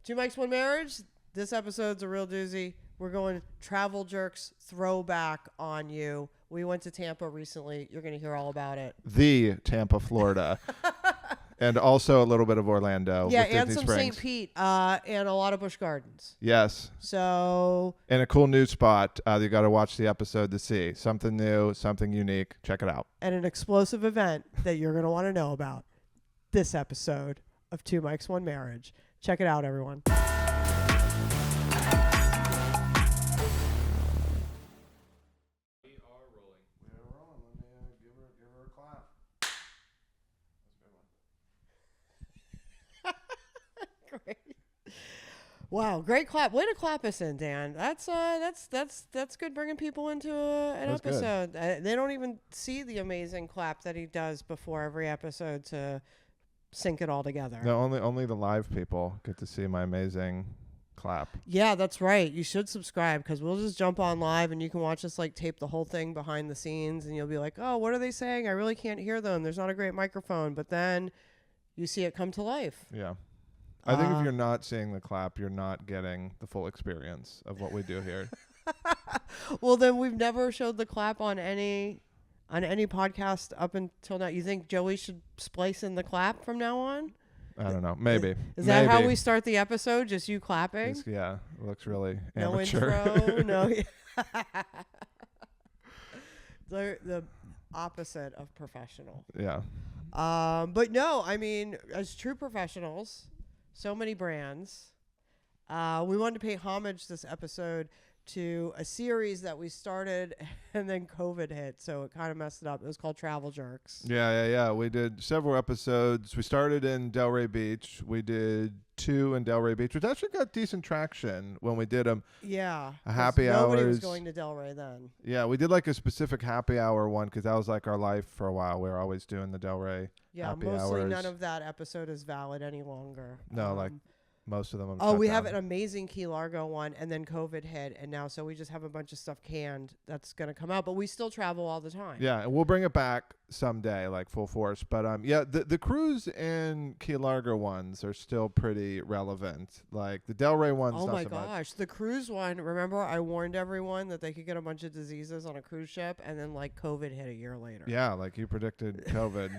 Two Mics, One Marriage. This episode's a real doozy. We're going Travel Jerks throwback on you. We went to Tampa recently. You're going to hear all about it. The Tampa, Florida. And also a little bit of Orlando. Yeah, with and Disney some Springs. St. Pete and a lot of Busch Gardens. Yes. So. And a cool new spot. You got to watch the episode to see. Something new, something unique. Check it out. And an explosive event that you're going to want to know about. This episode of Two Mics, One Marriage. Check it out, everyone. We are rolling. Let me give her a clap. That's a good one. Great. Wow, great clap. Way to clap us in, Dan. That's good bringing people into an episode. They don't even see the amazing clap that he does before every episode to sync it all together. No, only the live people get to see my amazing clap. Yeah, that's right. You should subscribe because we'll just jump on live and you can watch us like tape the whole thing behind the scenes and you'll be like, oh, what are they saying? I really can't hear them. There's not a great microphone. But then you see it come to life. Yeah. I think if you're not seeing the clap, you're not getting the full experience of what we do here. Well, then we've never showed the clap on any podcast up until now. You think Joey should splice in the clap from now on? I don't know. Maybe. Is that how we start the episode? Just you clapping? Yeah. It looks really no amateur. Intro. No. The opposite of professional. Yeah. But no, I mean, as true professionals, so many brands. We wanted to pay homage this episode to a series that we started and then COVID hit, so it kind of messed it up. It was called Travel Jerks. Yeah. We did several episodes. We started in Delray Beach. We did 2 in Delray Beach, which actually got decent traction when we did them. Yeah. A happy hours. Nobody was going to Delray then. Yeah, we did like a specific happy hour one because that was like our life for a while. We were always doing the Delray happy mostly hours. none of that episode is valid any longer. No, like most of them. We have an amazing Key Largo one, and then COVID hit, and now so we just have a bunch of stuff canned that's going to come out, but we still travel all the time. Yeah, and we'll bring it back someday, like full force. But yeah, the cruise and Key Largo ones are still pretty relevant. Like the Delray ones. Oh not my so much. gosh, the cruise one. Remember, I warned everyone that they could get a bunch of diseases on a cruise ship, and then like COVID hit a year later. Yeah, like you predicted COVID.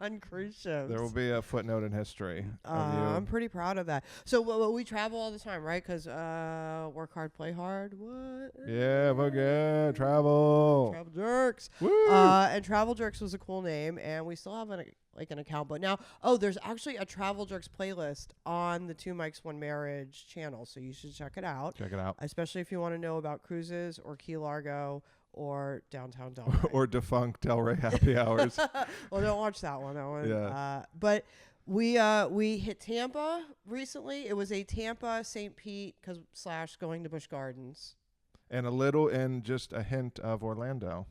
On cruise ships. There will be a footnote in history. I'm pretty proud of that. So we travel all the time, right? Because work hard, play hard. What? Yeah, fuck yeah, travel. Travel Jerks. Woo! And Travel Jerks was a cool name, and we still have an account. But now, there's actually a Travel Jerks playlist on the Two Mics, One Marriage channel, so you should check it out. Check it out. Especially if you want to know about cruises or Key Largo or downtown Delray. Or defunct Delray happy hours. Well, don't watch that one. Yeah. But we hit Tampa recently. It was a Tampa St. Pete / going to Busch Gardens. And a little and just a hint of Orlando.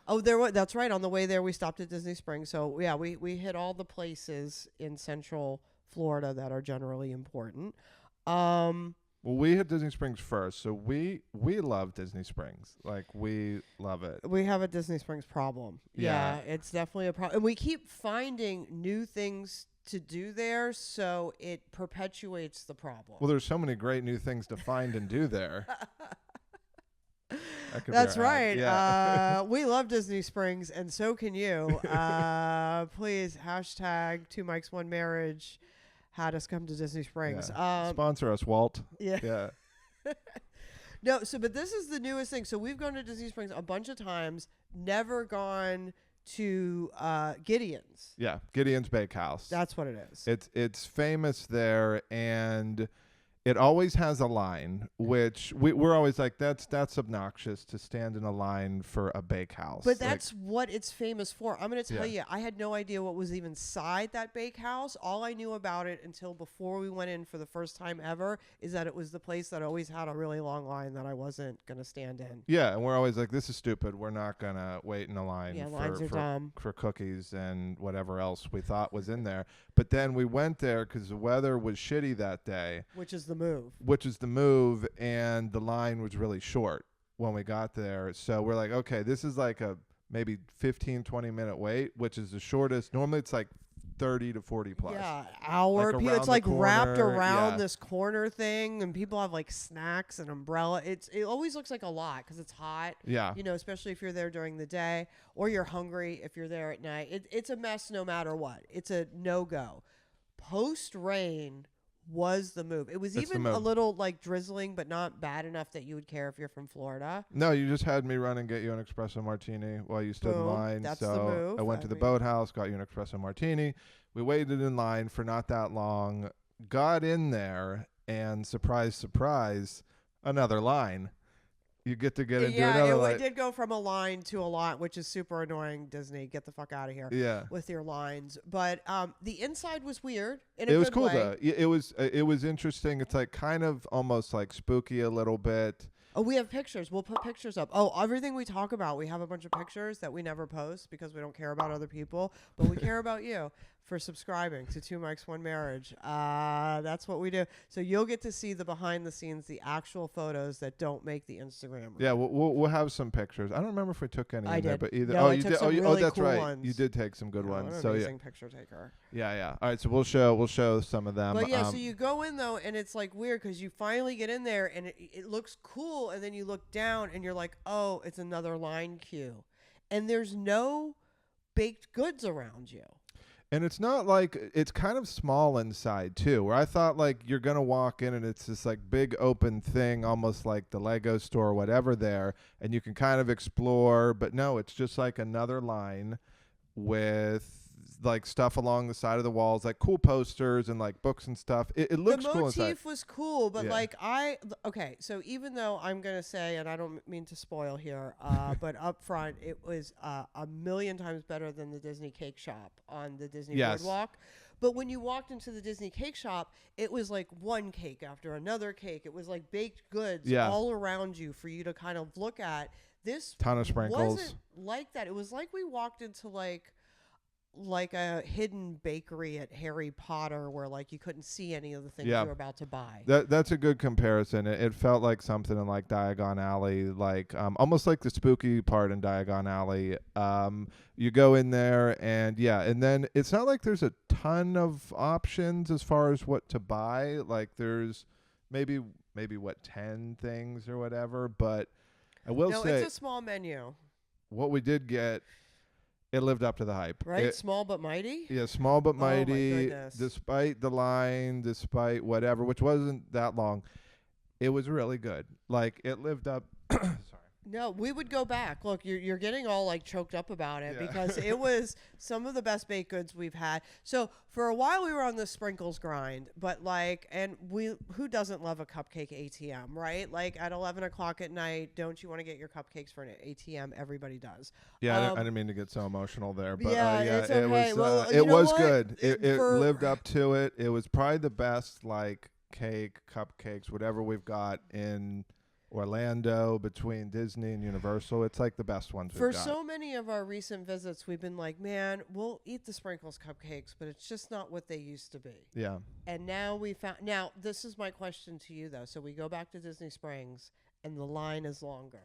Oh, that's right. On the way there, we stopped at Disney Springs. So yeah, we hit all the places in Central Florida that are generally important. Well, we hit Disney Springs first, so we love Disney Springs. Like, we love it. We have a Disney Springs problem. Yeah. It's definitely a problem. And we keep finding new things to do there, so it perpetuates the problem. Well, there's so many great new things to find and do there. That's right. Yeah. We love Disney Springs, and so can you. Please, hashtag Two Mics, One Marriage. Had us come to Disney Springs. Yeah. Sponsor us, Walt. Yeah. No, but this is the newest thing. So we've gone to Disney Springs a bunch of times, never gone to Gideon's. Yeah, Gideon's Bakehouse. That's what it is. It's famous there, and it always has a line, which we're always like, that's obnoxious to stand in a line for a bakehouse. But that's what it's famous for. I'm going to tell you, I had no idea what was even inside that bakehouse. All I knew about it until before we went in for the first time ever is that it was the place that always had a really long line that I wasn't going to stand in. Yeah, and we're always like, this is stupid. We're not going to wait in a line lines are dumb. For cookies and whatever else we thought was in there. But then we went there because the weather was shitty that day. Which is the move. And the line was really short when we got there. So we're like, okay, this is like a maybe 15, 20-minute wait, which is the shortest. Normally it's like 30 to 40 plus. Yeah, hour. Like It's around like the wrapped corner, around yeah. this corner thing, and people have like snacks and umbrella. It always looks like a lot because it's hot. Yeah. You know, especially if you're there during the day or you're hungry if you're there at night. It's a mess no matter what. It's a no go. Post rain was the move. It was It's the even a move. little like drizzling, but not bad enough that you would care if you're from Florida. No, you just had me run and get you an espresso martini while you stood in Boom. line. That's so the move. I went to the mean- boathouse, got you an espresso martini. We waited in line for not that long, got in there, and surprise, surprise, another line. You get to get into another it line. did go from a line to a line, which is super annoying. Disney, get the fuck out of here. Yeah. With your lines, but the inside was weird. In It a was good cool way. though. It was interesting. It's like kind of almost like spooky a little bit. Oh, we have pictures. We'll put pictures up. Oh, everything we talk about, we have a bunch of pictures that we never post because we don't care about other people, but we care about you for subscribing to Two Mics One Marriage. That's what we do. So you'll get to see the behind the scenes, the actual photos that don't make the Instagram. Yeah, we'll have some pictures. I don't remember if we took any I in there, did. but either. No, oh, I you took did. some Oh, really that's cool right. ones. You did take some good I'm ones. an So yeah, amazing picture taker. yeah. All right, so we'll show some of them. But yeah, so you go in though, and it's like weird because you finally get in there, and it looks cool, and then you look down, and you're like, oh, it's another line queue, and there's no baked goods around you. And it's not like it's kind of small inside too, where I thought like you're gonna walk in and it's this like big open thing, almost like the Lego store or whatever there, and you can kind of explore. But no, it's just like another line with like stuff along the side of the walls, like cool posters and like books and stuff. It looks cool inside. The motif was cool, but Yeah. like okay, so even though I'm gonna say, and I don't mean to spoil here, but up front it was a million times better than the Disney Cake Shop on the Disney Yes. Boardwalk. But when you walked into the Disney Cake Shop, it was like one cake after another cake. It was like baked goods Yeah. all around you for you to kind of look at. This Ton of sprinkles. wasn't like that. It was like we walked into like a hidden bakery at Harry Potter where like you couldn't see any of the things Yeah. you were about to buy. That's a good comparison. It felt like something in like Diagon Alley, like almost like the spooky part in Diagon Alley. You go in there and then it's not like there's a ton of options as far as what to buy. Like there's maybe what 10 things or whatever, but I will say it's a small menu, what we did get, it lived up to the hype. right? Small but mighty. Yeah, small but Oh my mighty. goodness. Despite the line, despite whatever, which wasn't that long, it was really good. Like it lived up. Sorry. No, we would go back. Look, you're getting all like choked up about it Yeah. because it was some of the best baked goods we've had. So for a while we were on the sprinkles grind, but like, and who doesn't love a cupcake ATM, right? Like at 11 o'clock at night, don't you want to get your cupcakes for an ATM? Everybody does. Yeah, I didn't mean to get so emotional there, but Yeah, it's okay. it was Well, you it know was what? good. It For- lived up to it. It was probably the best like cake, cupcakes, whatever we've got in Orlando between Disney and Universal. It's like the best ones For we've got. so many of our recent visits, we've been like, man, we'll eat the sprinkles cupcakes, but it's just not what they used to be. Yeah. And now we found. Now this is my question to you though. So we go back to Disney Springs, and the line is longer.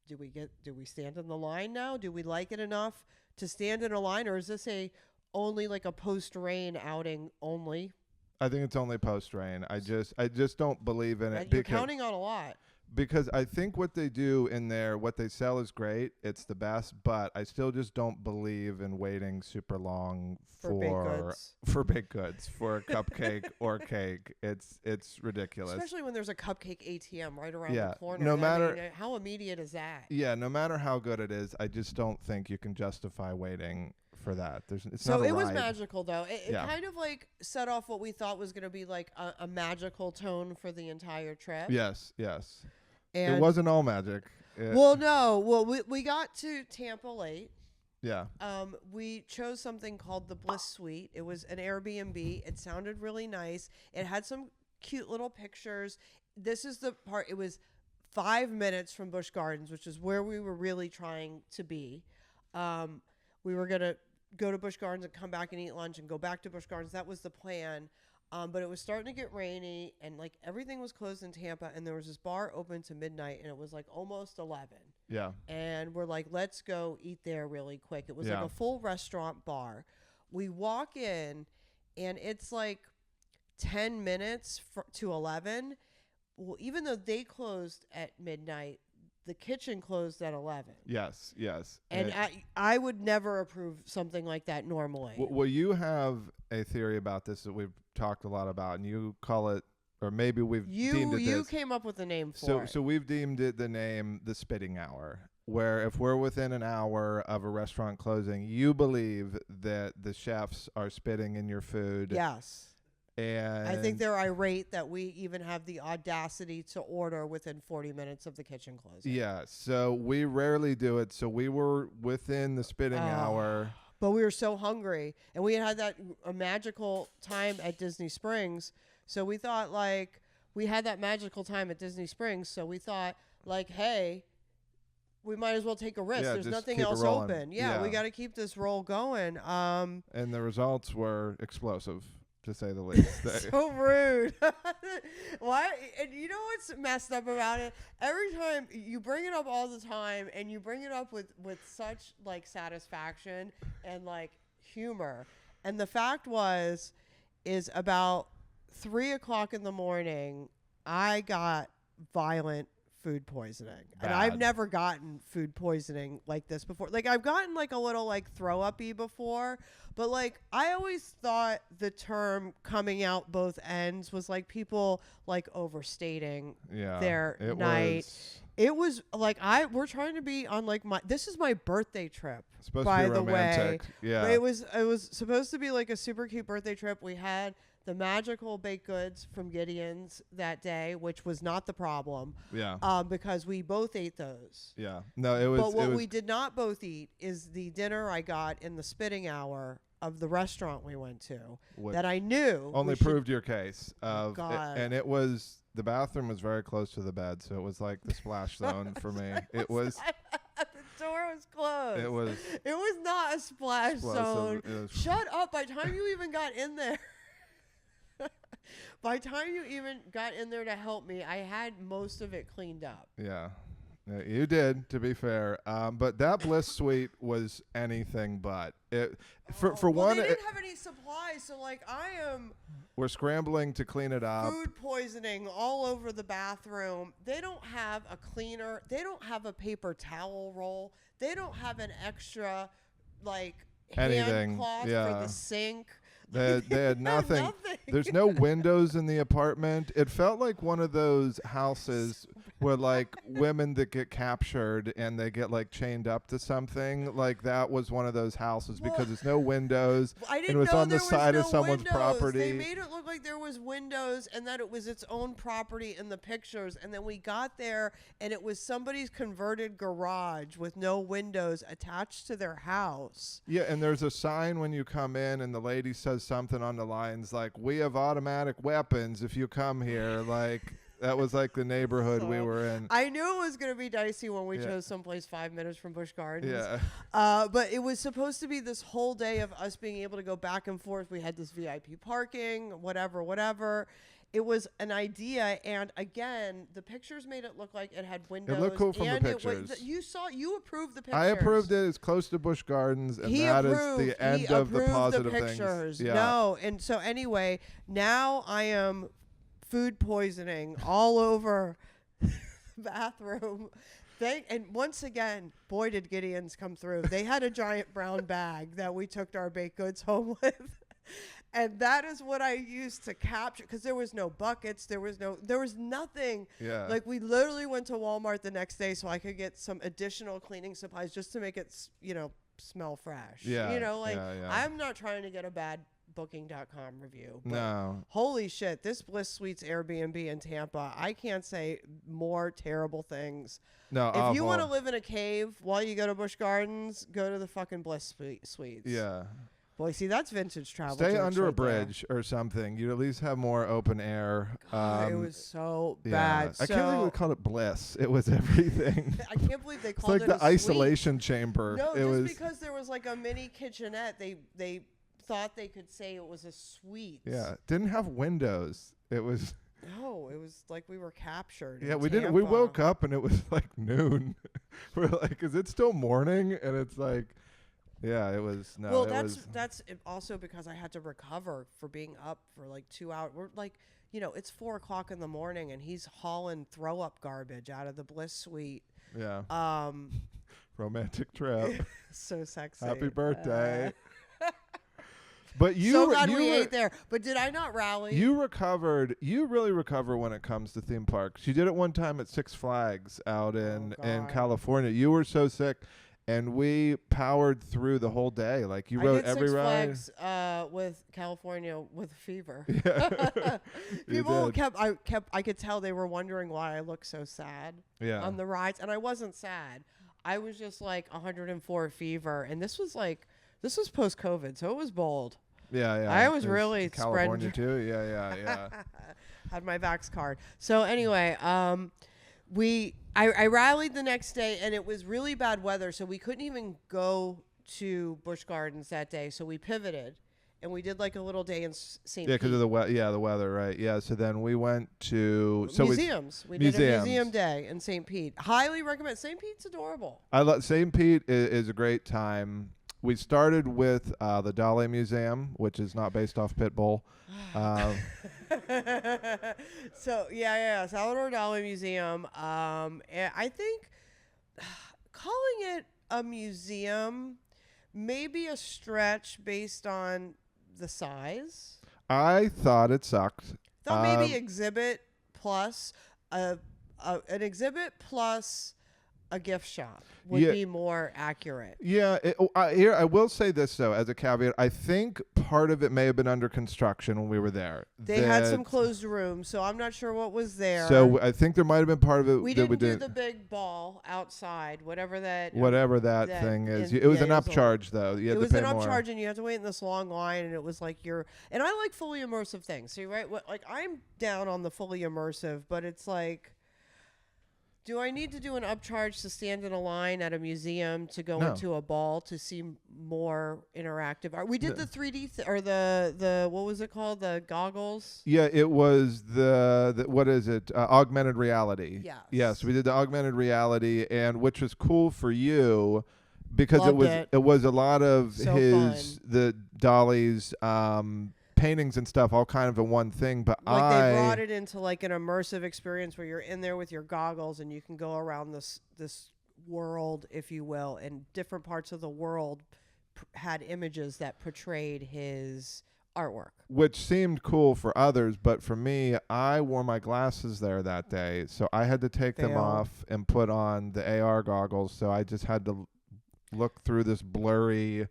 Do we stand in the line now? Do we like it enough to stand in a line, or is this only like a post rain outing only? I think it's only post rain. I just don't believe in it. You're counting on a lot. Because I think what they do in there, what they sell is great. It's the best, but I still just don't believe in waiting super long For baked goods. for baked goods, for a cupcake or cake. It's ridiculous. Especially when there's a cupcake ATM right around Yeah, the corner. no I matter- mean, how immediate is that? Yeah, no matter how good it is, I just don't think you can justify waiting for that. It's So not a it was ride. magical, though. It Yeah. kind of like set off what we thought was going to be like a magical tone for the entire trip. Yes. And It wasn't all magic. well, no. Well, we got to Tampa late. Yeah. We chose something called the Bliss Suite. It was an Airbnb. It sounded really nice. It had some cute little pictures. This is the part. It was 5 minutes from Busch Gardens, which is where we were really trying to be. We were going to go to Busch Gardens and come back and eat lunch and go back to Busch Gardens. That was the plan. But it was starting to get rainy, and like everything was closed in Tampa, and there was this bar open to midnight, and it was like almost 11. Yeah. And we're like, let's go eat there really quick. It was Yeah. like a full restaurant bar. we walk in, and it's like 10 minutes to 11. Well, even though they closed at midnight, the kitchen closed at 11. Yes, yes. And I would never approve something like that normally. Well, you have a theory about this that we've talked a lot about, and you call it, or maybe we've deemed it You this. came up with a name for it. So we've deemed it the name the spitting hour, where if we're within an hour of a restaurant closing, you believe that the chefs are spitting in your food. Yes. And I think they're irate that we even have the audacity to order within 40 minutes of the kitchen closing. Yeah, so we rarely do it. So we were within the spitting hour. But we were so hungry, and we had a magical time at Disney Springs. So we thought, like, we had that magical time at Disney Springs. So we thought, like, hey, we might as well take a risk. Yeah, There's just nothing keep it else rolling. open. Yeah, we got to keep this roll going. And the results were explosive, to say the least. So rude. Why? And you know what's messed up about it? Every time you bring it up all the time, and you bring it up with such like satisfaction and like humor. And the fact is about 3:00 in the morning, I got violent food poisoning. And I've never gotten food poisoning like this before. Like, I've gotten like a little like throw up-y before, but like I always thought the term coming out both ends was like people like overstating their night. It was like we're trying to be on like this is my birthday trip. It's supposed by to be the romantic. way. Yeah. It was supposed to be like a super cute birthday trip. We had the magical baked goods from Gideon's that day, which was not the problem. Yeah. Because we both ate those. Yeah. No, it was. But what we did not both eat is the dinner I got in the spitting hour of the restaurant we went to that I knew only proved your case. God. And it was, the bathroom was very close to the bed, so it was like the splash zone for me. It was. The door was closed. It was. It was not a splash zone. Shut up! By the time you even got in there. By the time you even got in there to help me, I had most of it cleaned up. Yeah. You did, to be fair. But that Bliss Suite was anything but. For one, they didn't have any supplies, so like we're scrambling to clean it up. Food poisoning all over the bathroom. They don't have a cleaner. They don't have a paper towel roll. They don't have an extra like hand cloth for the sink. They had nothing. There's no windows in the apartment. It felt like one of those houses where like women that get captured and they get like chained up to something. Like that was one of those houses because there's no windows. I didn't and it was know on the side of someone's windows. property. They made it look like there was windows and that it was its own property in the pictures. And then we got there and it was somebody's converted garage with no windows attached to their house. Yeah, and there's a sign when you come in and the lady says something on the lines like, "We have automatic weapons if you come here." Like that was like the neighborhood we were in. I knew it was going to be dicey when we chose someplace 5 minutes from Busch Gardens. Yeah. But it was supposed to be this whole day of us being able to go back and forth. We had this VIP parking, whatever. It was an idea, and again, the pictures made it look like it had windows. It looked cool from the pictures. You approved the pictures. I approved it. It's close to Busch Gardens, and that is the end of the positive things. Yeah. No, and so anyway, now I am food poisoning all over the bathroom. And once again, boy, did Gideon's come through. They had a giant brown bag that we took our baked goods home with. And that is what I used to capture, because there was no buckets. There was nothing. Yeah. Like we literally went to Walmart the next day so I could get some additional cleaning supplies just to make it, smell fresh. Yeah. I'm not trying to get a bad booking.com review. No. Holy shit. This Bliss Suites Airbnb in Tampa, I can't say more terrible things. No, if you want to live in a cave while you go to Busch Gardens, go to the fucking Bliss Suites. Yeah. Boy, see, that's vintage travel. Stay under a bridge or something. You'd at least have more open air. God, it was so bad. I can't believe they called it Bliss. It was everything. I can't believe they called it. It's like a the isolation chamber. No, just because there was like a mini kitchenette, they thought they could say it was a suite. Yeah, didn't have windows. It was. No, it was like we were captured. Yeah, we didn't. We woke up and it was like noon. We're like, is it still morning? And it's like. Yeah, it was. No, Well, it was. that's also because I had to recover for being up for like 2 hours. We're like, it's 4 o'clock in the morning, and he's hauling throw up garbage out of the Bliss Suite. Yeah. Um, Romantic trip. so sexy. Happy birthday. But you so were- glad you we were- ate there. But did I not rally? You recovered. You really recover when it comes to theme parks. You did it one time at Six Flags out in God. California. You were so sick, and we powered through the whole day. Like you I rode did every Six ride. Flags with California with fever. Yeah. You People did. I could tell they were wondering why I looked so sad Yeah. on the rides, and I wasn't sad. I was just like 104 fever, and this was post COVID, so it was bold. Yeah, yeah. I was It really California spreading- too. Yeah, yeah. Had my Vax card. So anyway, I rallied the next day, and it was really bad weather, so we couldn't even go to Busch Gardens that day. So we pivoted, and we did like a little day in St. Yeah, because Pete. of the weather, right? Yeah. So then we went to museums. We did a museums. museum day in St. Pete. Highly recommend. St. Pete's adorable. I love St. Pete is a great time. We started with the Dali Museum, which is not based off Pitbull. So yeah, Salvador Dali Museum. And I think calling it a museum may be a stretch based on the size. I thought it sucked. Thought maybe exhibit plus an exhibit plus a gift shop would Yeah. be more accurate. Yeah, here I will say this though, as a caveat. I think part of it may have been under construction when we were there. They had some That- closed rooms, so I'm not sure what was there. So I think there might have been part of it we that didn't we do didn't. the big ball outside, whatever that that thing is. in- It was yeah, an it was a- upcharge though. You had it to was pay an more. upcharge, and you had to wait in this long line, and it was like and I like fully immersive things. So right, like I'm down on the fully immersive, but it's like, do I need to do an upcharge to stand in a line at a museum to go No. into a ball to see more interactive art? We did No. the 3D or the what was it called? The goggles. Yeah, it was the what is it? Augmented reality. Yes. Yes, we did the augmented reality, and which was cool for you because Loved it was a lot of So the Dali's paintings and stuff all kind of in one thing. But Like they brought it into like an immersive experience where you're in there with your goggles and you can go around this world, if you will, and different parts of the world had images that portrayed his artwork. which seemed cool for others, but for me, I wore my glasses there that day, so I had to take them Fail. off and put on the AR goggles. So I just had to look through this blurry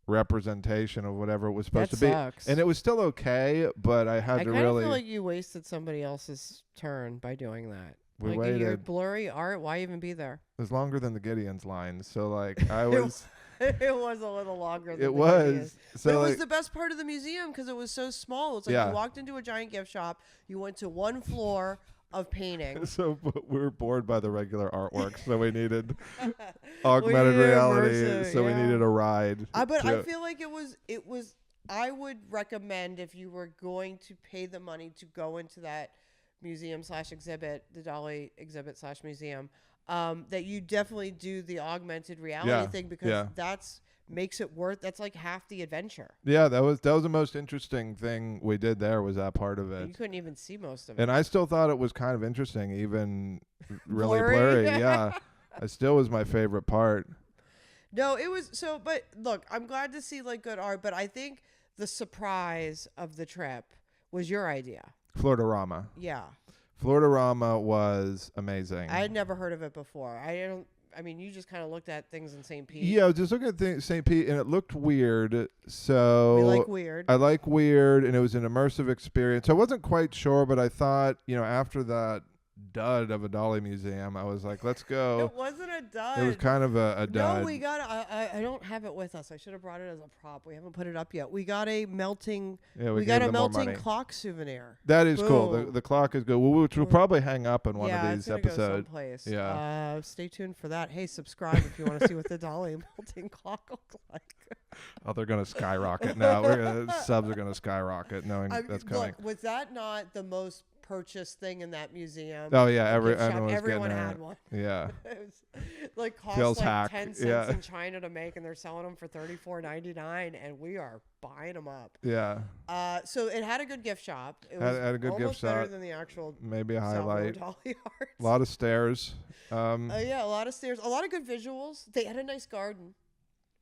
representation of whatever it was supposed That to be, sucks. and it was still okay. But I had I to kind of really. feel like you wasted somebody else's turn by doing that. We like waited. your blurry art, why even be there? It was longer than the Gideon's line, so like I was. It was a little longer than It the was Gideon. so But it like, was the best part of the museum because it was so small. It's like Yeah. you walked into a giant gift shop, you went to one floor of paintings. so we were bored by the regular artwork, so we needed augmented needed reality. immersive, So we yeah. needed a ride. But I to- feel like it was. I would recommend if you were going to pay the money to go into that museum/exhibit, the Dali exhibit / museum, that you definitely do the augmented reality Yeah, thing because yeah. that's makes it worth. That's like half the adventure. Yeah, that was the most interesting thing we did there was that part of You it. couldn't even see most of it. And I still thought it was kind of interesting, even really Blurry? blurry. Yeah, it still was my favorite part. No, it was so. But look, I'm glad to see like good art. But I think the surprise of the trip was your idea. FloridaRAMA. Yeah, FloridaRAMA was amazing. I had never heard of it before. I mean, you just kind of looked at things in St. Pete. Yeah, I was just looking at St. Pete, and it looked weird. So We like weird. I like weird, and it was an immersive experience. I wasn't quite sure, but I thought, after that dud of a Dali Museum, I was like, let's go. It wasn't a dud. It was kind of a dud. No, we got. I don't have it with us. I should have brought it as a prop. We haven't put it up yet. We got a melting. Yeah, We gave got a them more melting money. clock souvenir. That is cool. Boom. The clock is good, which we'll probably hang up in one yeah, of it's these gonna go episodes. someplace. Yeah. Stay tuned for that. Hey, subscribe if you want to see what the Dali melting clock looks like. Oh, they're going to skyrocket now. Subs are going to skyrocket knowing that's coming. Look, was that not the most purchase thing in that museum. Oh yeah, Everyone had one. Yeah. It was like Feels cost like hack. 10 cents Yeah. in China to make, and they're selling them for $34.99, and we are buying them up. Yeah. So it had a good gift shop. It Had was a good gift almost better shop. than the actual Maybe a Salvador highlight. Dali art. A lot of stairs. Yeah, a lot of stairs, a lot of good visuals. They had a nice garden.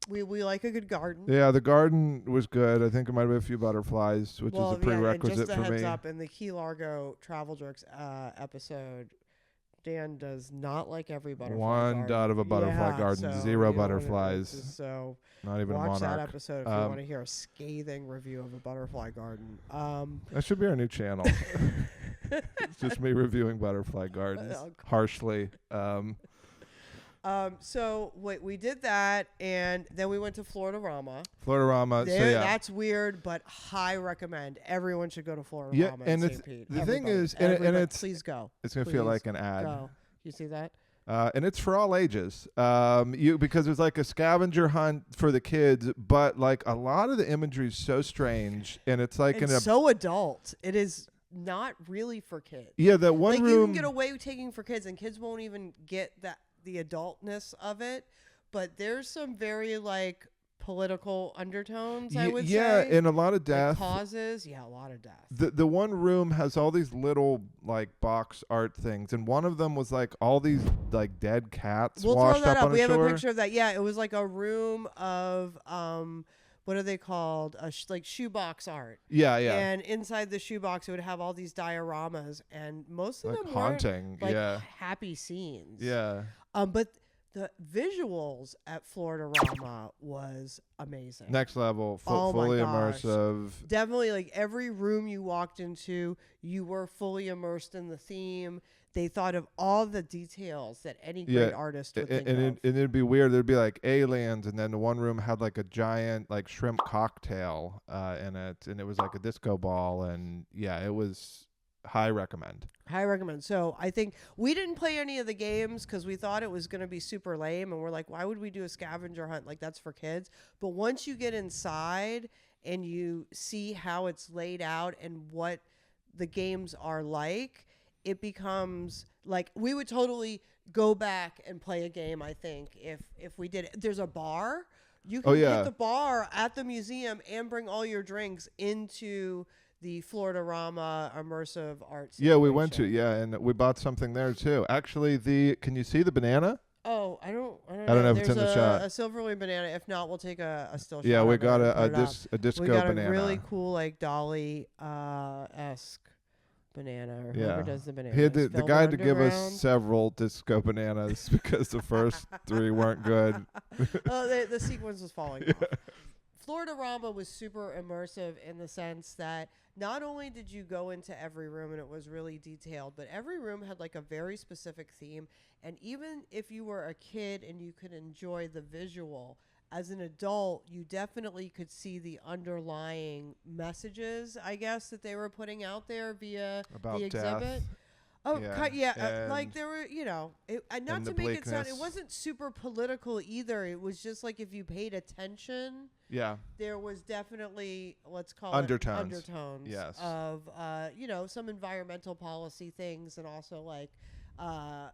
We like a good garden. Yeah, the garden was good. I think it might have been a few butterflies, which is a prerequisite and just a for heads me. up, in the Key Largo Travel Jerks episode, Dan does not like every butterfly One garden. dot of a butterfly garden, so, zero you know, butterflies. So Not even watch a that monarch. episode if you want to hear a scathing review of a butterfly garden. That should be our new channel. It's just me reviewing butterfly gardens harshly. So we did that, and then we went to FloridaRAMA. FloridaRAMA. So yeah, That's weird, but high recommend. Everyone should go to FloridaRAMA. Yeah, and in it's St. Pete. the thing is, Everybody, and it's please go. It's gonna feel like an ad. Go. You see that? And it's for all ages. Because there's like a scavenger hunt for the kids, but like a lot of the imagery is so strange, and it's like so adult. It is not really for kids. Yeah, that one like room. You can get away with taking for kids, and kids won't even get the adultness of it. But there's some very like political undertones. I would say. Yeah, and a lot of death. Like causes. Yeah, a lot of death. The one room has all these little like box art things, and one of them was like all these like dead cats washed throw that up on we a shore. have a picture of that. Yeah, it was like a room of what are they called? Like shoebox art. Yeah, yeah. And inside the shoebox, it would have all these dioramas, and most of like them haunting. weren't, yeah. happy scenes. Yeah. But the visuals at FloridaRAMA was amazing. Next level, Oh my fully gosh. immersive. Definitely, like every room you walked into, you were fully immersed in the theme. They thought of all the details that any great artist would think of. And it'd be weird. There'd be like aliens, and then the one room had like a giant like shrimp cocktail in it, and it was like a disco ball, and yeah, it was high recommend. High recommend. So I think we didn't play any of the games because we thought it was going to be super lame, and we're like, why would we do a scavenger hunt? Like that's for kids. But once you get inside and you see how it's laid out and what the games are like, it becomes like we would totally go back and play a game. I think if we did it. There's a bar. You can get the bar at the museum and bring all your drinks into the FloridaRAMA immersive art situation. Yeah, we went to and we bought something there too. Actually, can you see the banana? Oh, I don't know if There's it's in the shot. a silverly banana. If not, we'll take a still shot. Yeah, we got a a disco we got banana. a really cool like Dali esque banana. Or whoever does the banana. He had the guy to give us several disco bananas because the first 3 weren't good. The sequence was falling off. FloridaRAMA was super immersive in the sense that not only did you go into every room and it was really detailed, but every room had like a very specific theme. And even if you were a kid and you could enjoy the visual, as an adult, you definitely could see the underlying messages, I guess, that they were putting out there via About the exhibit. death. Oh, Yeah, like there were, not to make it sound, it wasn't super political either. It was just like if you paid attention, there was definitely, let's call undertones. it undertones Yes. of, some environmental policy things and also like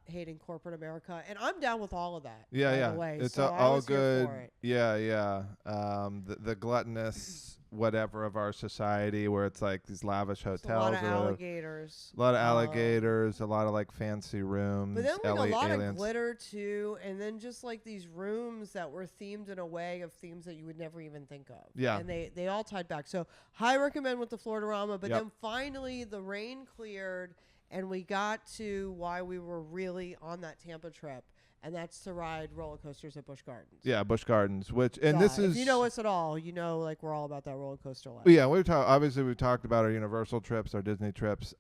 hating corporate America. And I'm down with all of that. Yeah, by the way. it's So I all was here good. for it. Yeah. The gluttonous whatever of our society, where it's like these lavish hotels, A lot of alligators. a lot of alligators, a lot of like fancy rooms. But then like a lot aliens. of glitter too, and then just like these rooms that were themed in a way of themes that you would never even think of. Yeah. And they all tied back. So high recommend with the FloridaRAMA. But Yep. then finally the rain cleared and we got to why we were really on that Tampa trip. And that's to ride roller coasters at Busch Gardens. Yeah, Busch Gardens, this is... If you know us at all, like we're all about that roller coaster life. Yeah, we've talked about our Universal trips, our Disney trips.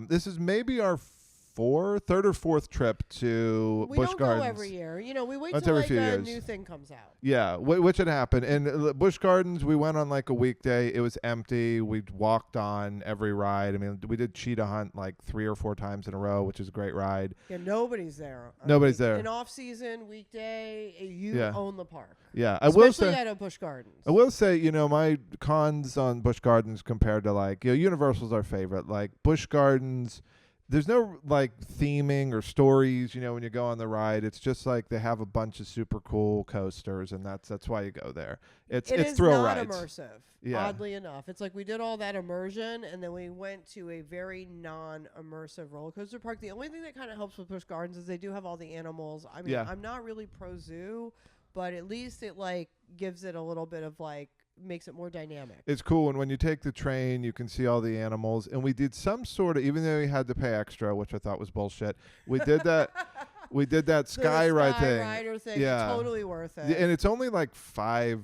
This is maybe our third or fourth trip to We Busch don't Gardens. go every year. You know, we wait Once till every like few a years. new thing comes out. Yeah, which had happened. And Busch Gardens, we went on like a weekday. It was empty. We walked on every ride. I mean, we did Cheetah Hunt like 3 or 4 times in a row, which is a great ride. Yeah, nobody's there. Nobody's there. In off-season, weekday, you Yeah. own the park. Yeah, Especially at a Busch Gardens. I will say, you know, my cons on Busch Gardens compared to like, you know, Universal's our favorite. Like Busch Gardens, there's no like theming or stories, you know, when you go on the ride. It's just like they have a bunch of super cool coasters, and that's why you go there. It's thrill rides. It is not immersive, oddly enough. It's like we did all that immersion, and then we went to a very non-immersive roller coaster park. The only thing that kind of helps with Busch Gardens is they do have all the animals. I mean, I'm not really pro-zoo, but at least it like gives it a little bit of like, makes it more dynamic. It's cool, and when you take the train, you can see all the animals. And we did some sort of, even though we had to pay extra, which I thought was bullshit. We did that. We did that sky ride thing. Rider thing. Yeah, totally worth it. And it's only like $5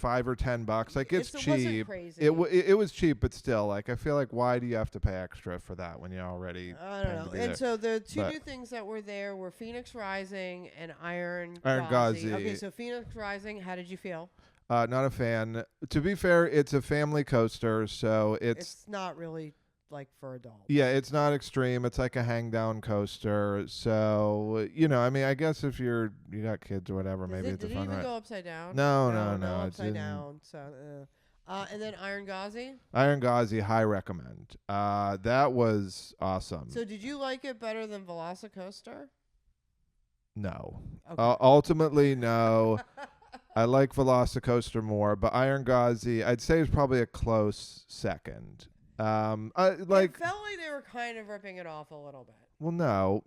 or $10. Like it's cheap. Wasn't crazy. It was cheap, but still, like I feel like why do you have to pay extra for that when you already? I don't know. And so the two new things that were there were Phoenix Rising and Iron Gauzy. Okay, so Phoenix Rising, how did you feel? Not a fan. To be fair, it's a family coaster, so it's not really like for adults. Yeah, it's not extreme. It's like a hang down coaster. So, you know, I mean, I guess if you got kids or whatever, maybe it's a fun ride. Did it even go upside down? No, upside down. So, and then Iron Gauzy? Iron Gauzy, high recommend. That was awesome. So did you like it better than Velocicoaster? No. Okay. Ultimately, no. I like Velocicoaster more, but Iron Gauzy, I'd say, is probably a close second. It felt like they were kind of ripping it off a little bit. Well,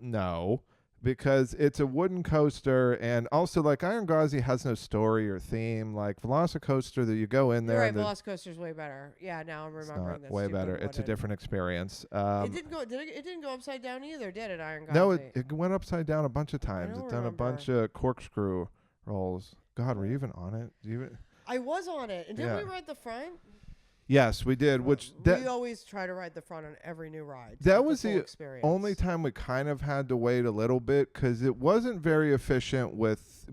no, because it's a wooden coaster, and also like Iron Gauzy has no story or theme. Like Velocicoaster, that you go in there. You're right, Velocicoaster's way better. Yeah, now I'm remembering this. Way better. It's a different experience. It didn't go. It didn't go upside down either, did it, Iron Gauzy? No, it went upside down a bunch of times. It's done a bunch of corkscrew rolls. God, were you even on it? I was on it. And didn't we ride the front? Yes, we did. We always try to ride the front on every new ride. That was the experience. Only time we kind of had to wait a little bit because it wasn't very efficient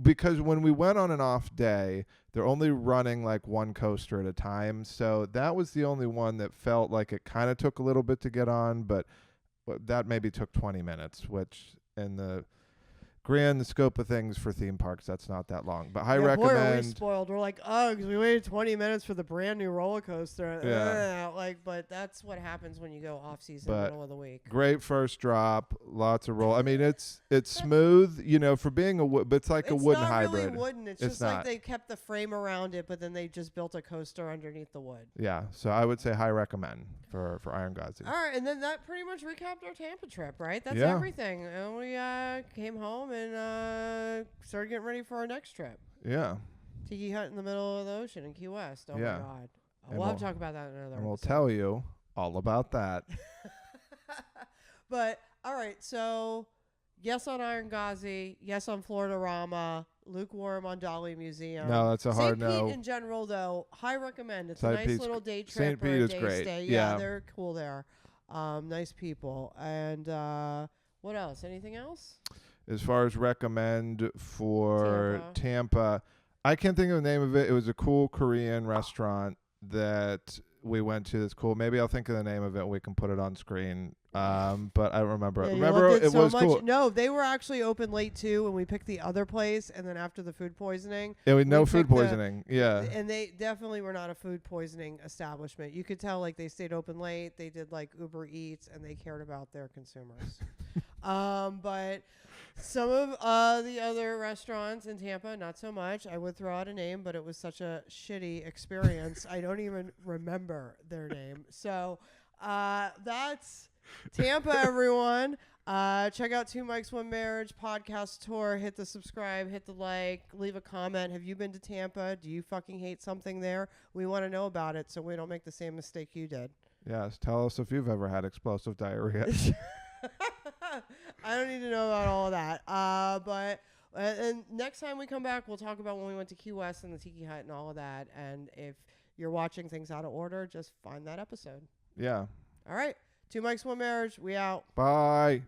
because when we went on an off day, they're only running like one coaster at a time. So that was the only one that felt like it kind of took a little bit to get on, but that maybe took 20 minutes, which in the grand scope of things for theme parks, that's not that long. But I recommend. Boy, are we spoiled. We're like, ugh, we waited 20 minutes for the brand new roller coaster. Yeah. But that's what happens when you go off season, middle of the week. Great first drop, lots of roll. I mean, it's smooth, you know, for being but it's like a wooden hybrid. It's not really wooden. It's just like they kept the frame around it, but then they just built a coaster underneath the wood. Yeah, so I would say high recommend for Iron Gauzy. All right, and then that pretty much recapped our Tampa trip, right? That's everything. And we came home and started getting ready for our next trip. Yeah. Tiki hut in the middle of the ocean in Key West. Oh my God. We'll have to talk about that in another episode. We'll tell you all about that. But all right, so yes on Iron Gauzy, yes on FloridaRAMA, lukewarm on Dali Museum. No, that's a hard no. St. Pete in general, though, high recommend. It's St. a nice Pete's little day trip. St. Pete is day great. Stay. Yeah, they're cool there. Nice people. And what else? Anything else? As far as recommend for Tampa, I can't think of the name of it. It was a cool Korean restaurant that we went to. That's cool. Maybe I'll think of the name of it and we can put it on screen. But I don't remember it. Remember, it was cool. No, they were actually open late too, and we picked the other place. And then after the food poisoning, no food poisoning. Yeah, and they definitely were not a food poisoning establishment. You could tell, like, they stayed open late. They did like Uber Eats, and they cared about their consumers. But some of the other restaurants in Tampa, not so much. I would throw out a name, but it was such a shitty experience. I don't even remember their name. So that's Tampa, everyone. Check out Two Mics, One Marriage podcast tour. Hit the subscribe, hit the like, leave a comment. Have you been to Tampa? Do you fucking hate something there? We want to know about it so we don't make the same mistake you did. Yes, tell us if you've ever had explosive diarrhea. I don't need to know about all of that. But and next time we come back, we'll talk about when we went to Key West and the Tiki Hut and all of that. And if you're watching things out of order, just find that episode. Yeah. All right. Two Mics, One Marriage. We out. Bye.